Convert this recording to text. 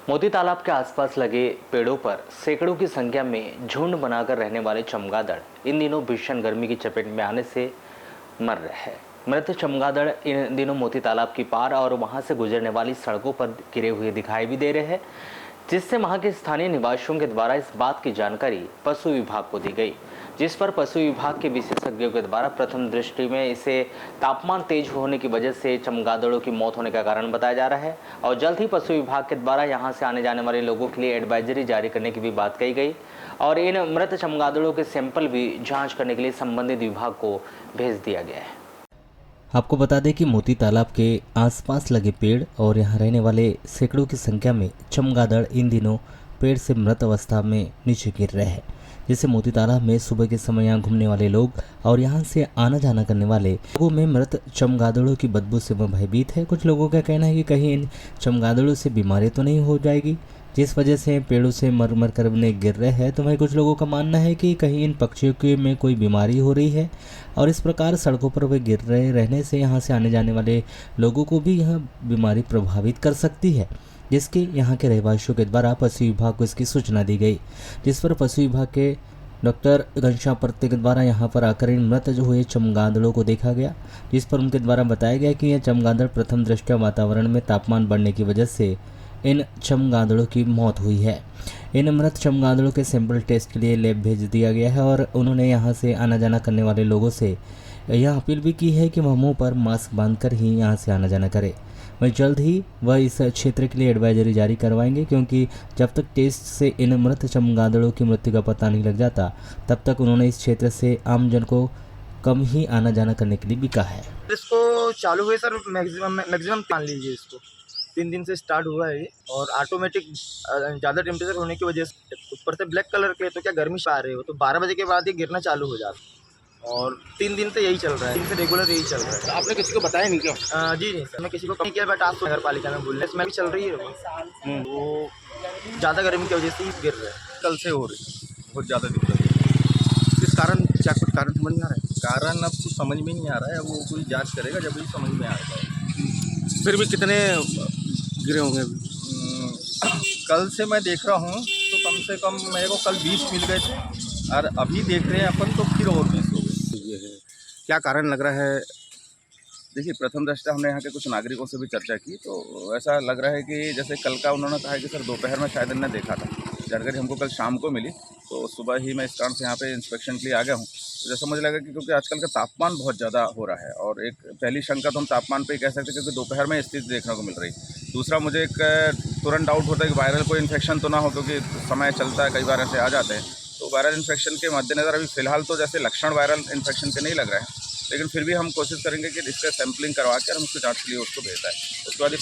मोती तालाब के आसपास लगे पेड़ों पर सैकड़ों की संख्या में झुंड बनाकर रहने वाले चमगादड़ इन दिनों भीषण गर्मी की चपेट में आने से मर रहे हैं। मृत चमगादड़ इन दिनों मोती तालाब की पार और वहां से गुजरने वाली सड़कों पर गिरे हुए दिखाई भी दे रहे हैं, जिससे वहां के स्थानीय निवासियों के द्वारा इस बात की जानकारी पशु विभाग को दी गई, जिस पर पशु विभाग के विशेषज्ञों के द्वारा प्रथम दृष्टि में इसे तापमान तेज होने की वजह से चमगादड़ों की मौत होने का कारण बताया जा रहा है और जल्द ही पशु विभाग के द्वारा यहां से आने जाने वाले लोगों के लिए एडवाइजरी जारी करने की भी बात कही गई और इन मृत चमगादड़ों के सैंपल भी जांच करने के लिए संबंधित विभाग को भेज दिया गया है। आपको बता दें कि मोती तालाब के आसपास लगे पेड़ और यहां रहने वाले सैकड़ों की संख्या में चमगादड़ इन दिनों पेड़ से मृत अवस्था में नीचे गिर रहे हैं, जिससे मोती तालाब में सुबह के समय यहाँ घूमने वाले लोग और यहाँ से आना जाना करने वाले लोगों में मृत चमगादड़ों की बदबू से वह भयभीत है। कुछ लोगों का कहना है कि कहीं इन चमगादड़ों से बीमारी तो नहीं हो जाएगी, जिस वजह से पेड़ों से मर मर कर उन्हें गिर रहे हैं। तो वहीं कुछ लोगों का मानना है कि कहीं इन पक्षियों के में कोई बीमारी हो रही है और इस प्रकार सड़कों पर वे गिर रहे रहने से यहाँ से आने जाने वाले लोगों को भी यह बीमारी प्रभावित कर सकती है, जिसके यहाँ के रहवासियों के द्वारा पशु विभाग को इसकी सूचना दी गई, जिस पर पशु विभाग के डॉक्टर घनश्याम पर्ते के द्वारा यहाँ पर आकर इन मृत जो हुए चमगादड़ों को देखा गया, जिस पर उनके द्वारा बताया गया कि यह चमगादड़ प्रथम दृष्टया वातावरण में तापमान बढ़ने की वजह से इन चमगादड़ों की मौत हुई है। इन मृत चमगादड़ों के सैंपल टेस्ट के लिए लैब भेज दिया गया है और उन्होंने यहाँ से आना जाना करने वाले लोगों से यह अपील भी की है कि वह मुँह पर मास्क बांधकर ही यहाँ से आना जाना करे। वह जल्द ही वह इस क्षेत्र के लिए एडवाइजरी जारी करवाएंगे, क्योंकि जब तक टेस्ट से इन मृत चमगादड़ों की मृत्यु का पता नहीं लग जाता तब तक उन्होंने इस क्षेत्र से आमजन को कम ही आना जाना करने के लिए भी कहा है। इसको चालू हुए सर मैक्सिमम मान लीजिए, इसको 3 दिन से स्टार्ट हुआ है और ऑटोमेटिक ज़्यादा टेम्परेचर होने की वजह से ऊपर से ब्लैक कलर के तो क्या गर्मी आ रही हो तो 12 बजे के बाद ये गिरना चालू हो जाता और 3 दिन से यही चल रहा है, 3 दिन से रेगुलर यही चल रहा है। तो आपने किसी को बताया नहीं क्या? जी नहीं सर, मैं किसी को नहीं किया, बट आप नगर पालिका में बोल रहे इसमें भी चल रही है वो ज़्यादा गर्मी की वजह से ही गिर रहा है। कल से हो रही है, बहुत ज़्यादा दिक्कत है। किस कारण, क्या कुछ कारण समझ नहीं आ रहा है? कारण अब कुछ समझ में नहीं आ रहा है, वो कोई जांच करेगा जब भी समझ में आएगा। फिर भी कितने गिरे होंगे अभी? कल से मैं देख रहा हूँ तो कम से कम मेरे को कल 20 मिल गए थे और अभी देख रहे हैं अपन तो फिर और 20 हो गए। ये है, क्या कारण लग रहा है? देखिए, प्रथम दृष्टया हमने यहाँ के कुछ नागरिकों से भी चर्चा की तो ऐसा लग रहा है कि जैसे कल का उन्होंने कहा कि सर दोपहर में शायद इन्होंने देखा था, जानकारी हमको कल शाम को मिली तो सुबह ही मैं इस कारण से यहाँ पे इंस्पेक्शन के लिए आ गया हूँ। तो जैसा मुझे लगा कि क्योंकि आजकल का तापमान बहुत ज़्यादा हो रहा है और एक पहली शंका तो हम तापमान पे ही कह सकते हैं क्योंकि दोपहर में स्थिति देखने को मिल रही। दूसरा मुझे एक तुरंत डाउट होता है कि वायरल कोई इन्फेक्शन तो ना हो, क्योंकि समय चलता है कई बार ऐसे आ जाते हैं। तो वायरल इन्फेक्शन के मद्देनज़र अभी फ़िलहाल तो जैसे लक्षण वायरल इन्फेक्शन के नहीं लग रहे हैं, लेकिन फिर भी हम कोशिश करेंगे कि इसका सैम्पलिंग करवा कर हम उसको जाँच के लिए उसको भेजा है। उसके बाद